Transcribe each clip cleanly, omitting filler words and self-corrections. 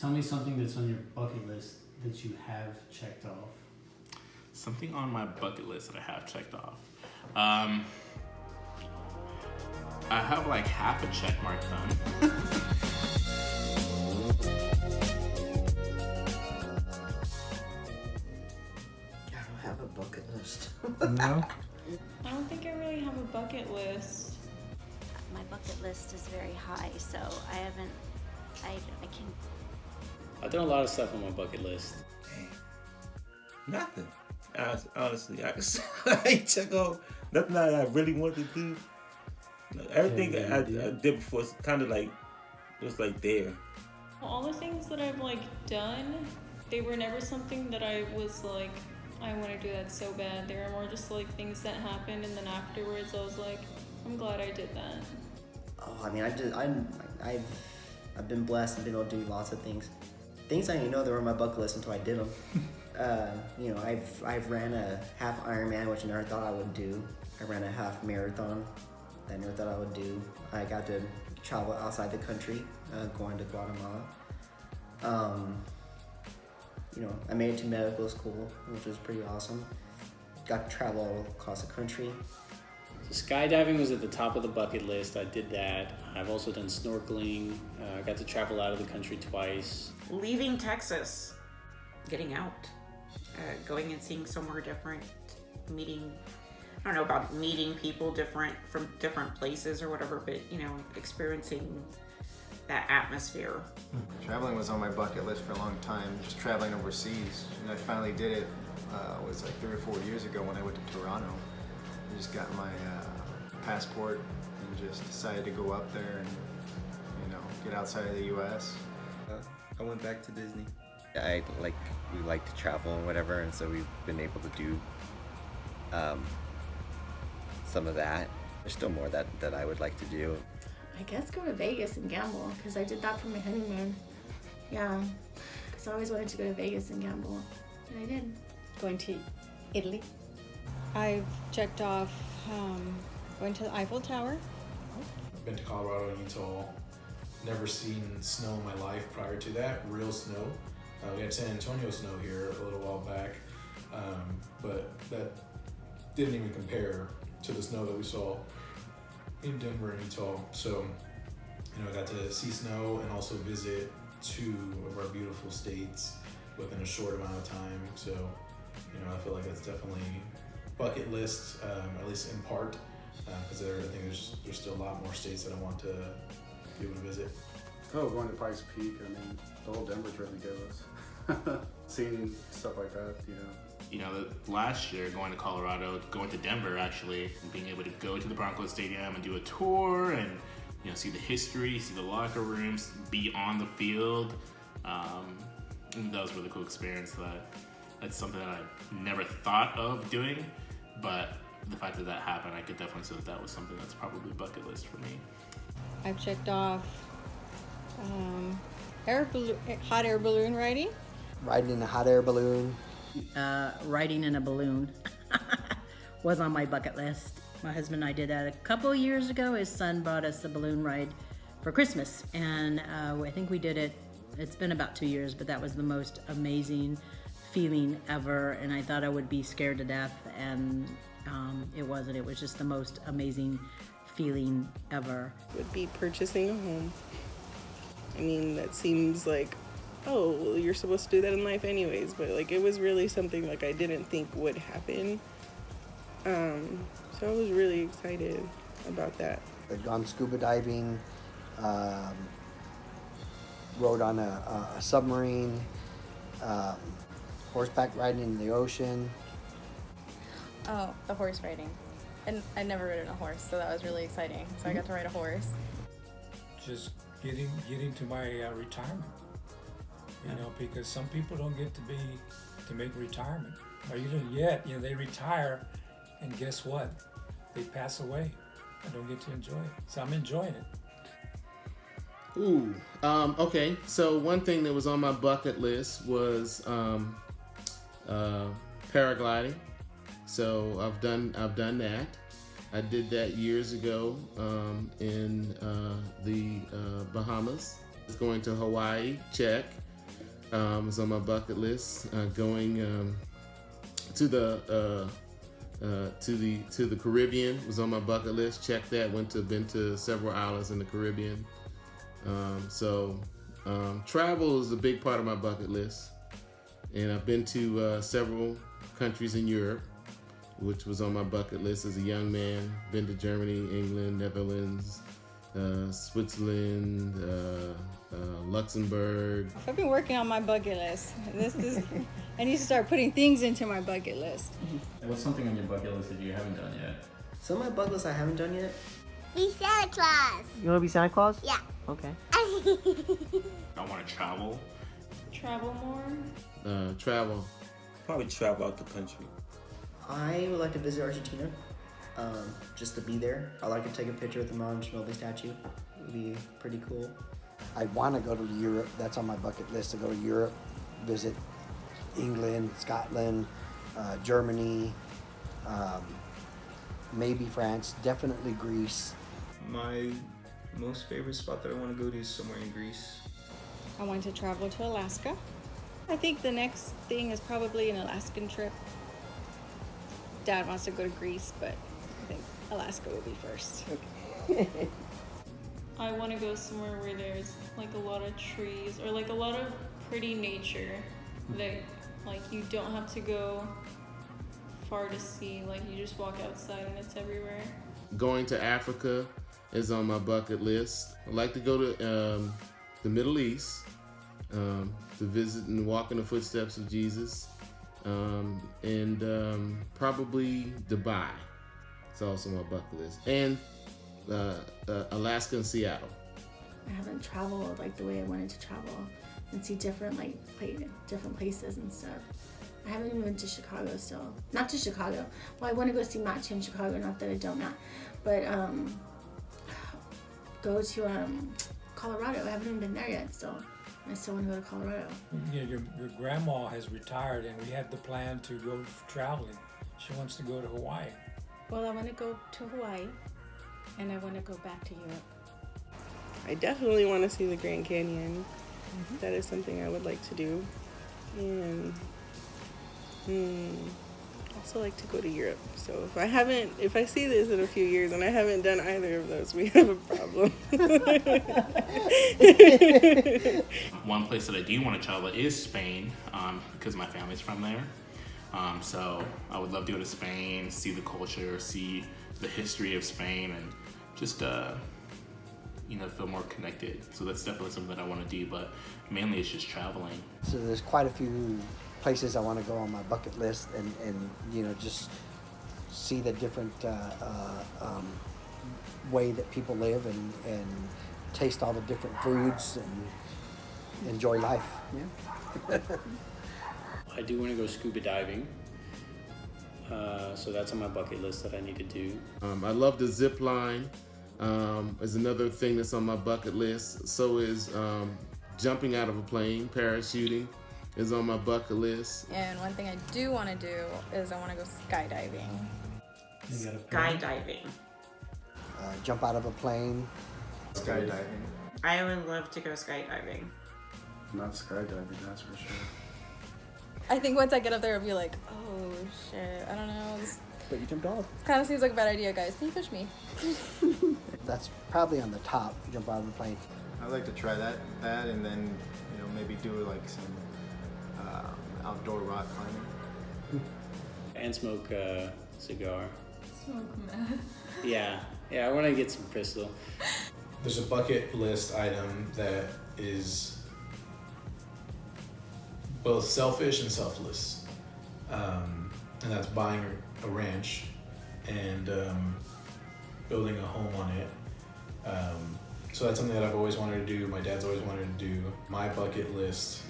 Tell me something that's on your bucket list that you have checked off. Something on my bucket list that I have checked off. I have like half a check mark done. I don't have a bucket list. No? I don't think I really have a bucket list. My bucket list is very high, so I can't. I've done a lot of stuff on my bucket list. Nothing. Honestly, I can check off nothing that I really wanted to do. Everything that I did before is kind of like, it was like there. All the things that I've like done, they were never something that I was like, I want to do that so bad. They were more just like things that happened, and then afterwards I was like, I'm glad I did that. Oh, I mean, I've been blessed and been able to do lots of things. Things I didn't know that were on my bucket list until I did them. I've ran a half Ironman, which I never thought I would do. I ran a half marathon that I never thought I would do. I got to travel outside the country, going to Guatemala. I made it to medical school, which was pretty awesome. Got to travel all across the country. So skydiving was at the top of the bucket list. I did that. I've also done snorkeling. I got to travel out of the country twice. Leaving Texas, getting out, going and seeing somewhere different, meeting, I don't know about meeting people different from different places or whatever, but experiencing that atmosphere. Traveling was on my bucket list for a long time, just traveling overseas. And I finally did it, it was like 3 or 4 years ago when I went to Toronto. I just got my passport and just decided to go up there and, get outside of the U.S. I went back to Disney. We like to travel and whatever, and so we've been able to do some of that. There's still more that I would like to do. I guess go to Vegas and gamble, because I did that for my honeymoon. Yeah, because I always wanted to go to Vegas and gamble, and I did. Going to Italy. I've checked off going to the Eiffel Tower. I've been to Colorado and Utah. Never seen snow in my life prior to that, real snow. We had San Antonio snow here a little while back, but that didn't even compare to the snow that we saw in Denver and Utah. So, I got to see snow and also visit 2 of our beautiful states within a short amount of time. So, I feel like that's definitely bucket list, at least in part, because I think there's still a lot more states that I want to be able to visit. Oh, going to Pikes Peak, the whole Denver trip he gave us. Seeing stuff like that, Last year going to Colorado, going to Denver actually, and being able to go to the Broncos Stadium and do a tour and see the history, see the locker rooms, be on the field. That was a really cool experience. That's something that I never thought of doing, but the fact that happened, I could definitely say that was something that's probably bucket list for me. I've checked off hot air balloon riding. Riding in a hot air balloon. Riding in a balloon was on my bucket list. My husband and I did that a couple years ago. His son bought us a balloon ride for Christmas, and I think we did it. It's been about 2 years, but that was the most amazing feeling ever, and I thought I would be scared to death, and it wasn't. It was just the most amazing feeling ever. Would be purchasing a home. That seems like, oh, well, you're supposed to do that in life anyways, but it was really something I didn't think would happen. So I was really excited about that. I've gone scuba diving, rode on a submarine, horseback riding in the ocean. Oh, the horse riding. And I'd never ridden a horse, so that was really exciting. So I got to ride a horse. Just getting to my retirement, because some people don't get to make retirement, or even yet, they retire, and guess what? They pass away. I don't get to enjoy it, so I'm enjoying it. Ooh, okay. So one thing that was on my bucket list was paragliding. So I've done that. I did that years ago in the Bahamas. Going to Hawaii, check. is on my bucket list. Going to the Caribbean was on my bucket list. Checked that. Been to several islands in the Caribbean. Travel is a big part of my bucket list, and I've been to several countries in Europe, which was on my bucket list as a young man. Been to Germany, England, Netherlands, Switzerland, Luxembourg. I've been working on my bucket list. I need to start putting things into my bucket list. What's something on your bucket list that you haven't done yet? Some of my bucket list I haven't done yet. Be Santa Claus. You want to be Santa Claus? Yeah. Okay. I want to travel. Travel more? Travel. Probably travel out the country. I would like to visit Argentina, just to be there. I'd like to take a picture with the Mount Ginobili statue. It would be pretty cool. I want to go to Europe. That's on my bucket list, to go to Europe, visit England, Scotland, Germany, maybe France, definitely Greece. My most favorite spot that I want to go to is somewhere in Greece. I want to travel to Alaska. I think the next thing is probably an Alaskan trip. Dad wants to go to Greece, but I think Alaska will be first. I want to go somewhere where there's like a lot of trees or like a lot of pretty nature that like you don't have to go far to see. Like you just walk outside and it's everywhere. Going to Africa is on my bucket list. I'd like to go to the Middle East to visit and walk in the footsteps of Jesus. And probably Dubai. It's also on my bucket list. And Alaska and Seattle. I haven't traveled like the way I wanted to travel and see different different places and stuff. I haven't even been to Chicago still. Not to Chicago. Well, I want to go see Match in Chicago. Not that I don't not, but go to Colorado. I haven't even been there yet still. I still want to go to Colorado. Yeah, your grandma has retired, and we had the plan to go traveling. She wants to go to Hawaii. Well, I want to go to Hawaii, and I want to go back to Europe. I definitely want to see the Grand Canyon. That is something I would like to do. And also like to go to Europe. So if I see this in a few years and I haven't done either of those, we have a problem. One place that I do want to travel is Spain, because my family's from there. So I would love to go to Spain, see the culture, see the history of Spain, and just feel more connected. So that's definitely something that I want to do, but mainly it's just traveling. So there's quite a few places I want to go on my bucket list, and just see the different way that people live, and taste all the different foods and enjoy life. Yeah. I do want to go scuba diving. So that's on my bucket list that I need to do. I love the zip line. Is another thing that's on my bucket list. So is jumping out of a plane, parachuting is on my bucket list. And one thing I do want to do is I want to go skydiving. Skydiving. Jump out of a plane. Skydiving. I would love to go skydiving. Not skydiving, that's for sure. I think once I get up there, I'll be like, oh shit, I don't know. But you jumped off. Kind of seems like a bad idea, guys. Can you push me? That's probably on the top, jump out of the plane. I'd like to try that, and then maybe do like some outdoor rock climbing. And smoke a cigar. Smoke meth. Yeah, I want to get some crystal. There's a bucket list item that is both selfish and selfless, and that's buying a ranch and building a home on it. So that's something that I've always wanted to do. My dad's always wanted to do. My bucket list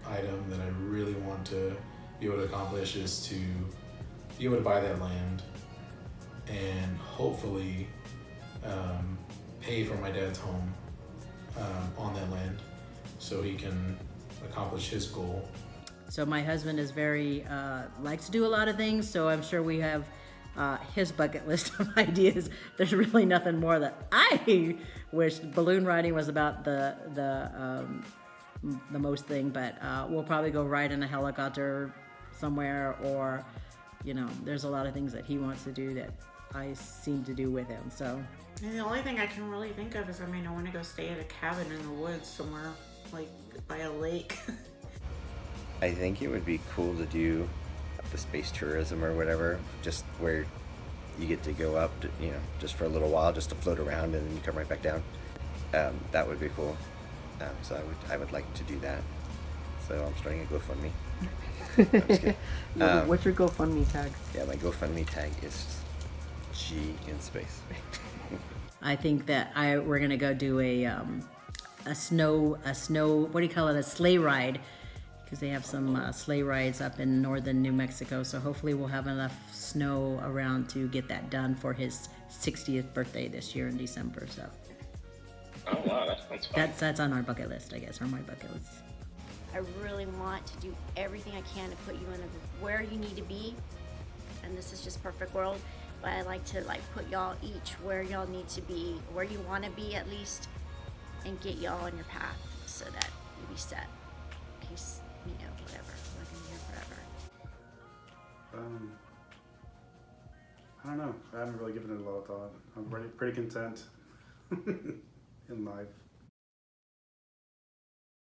item that I really want to be able to accomplish is to be able to buy that land and hopefully pay for my dad's home on that land so he can accomplish his goal. So my husband is very, likes to do a lot of things, so I'm sure we have his bucket list of ideas. There's really nothing more that I wish. Balloon riding was about the the most thing, but we'll probably go ride in a helicopter somewhere, or, you know, there's a lot of things that he wants to do that I seem to do with him. So And the only thing I can really think of is, I mean, I want to go stay at a cabin in the woods somewhere, like by a lake. I think it would be cool to do the space tourism or whatever, just where you get to go up, to, you know, just for a little while, just to float around and then you come right back down. That would be cool. So I would like to do that. So I'm starting a GoFundMe. I'm just kidding. What's your GoFundMe tag? Yeah, my GoFundMe tag is G in space. I think that we're gonna go do a snow what do you call it, a sleigh ride, because they have some sleigh rides up in northern New Mexico. So hopefully we'll have enough snow around to get that done for his 60th birthday this year in December. So Oh wow, that sounds fun. that's on our bucket list, I guess, or my bucket list. I really want to do everything I can to put you in where you need to be, and this is just perfect world. But I like to put y'all each where y'all need to be, where you want to be at least, and get y'all on your path so that you be set. In case, you know, whatever, we're gonna be here forever. I don't know. I haven't really given it a lot of thought. I'm pretty content in life.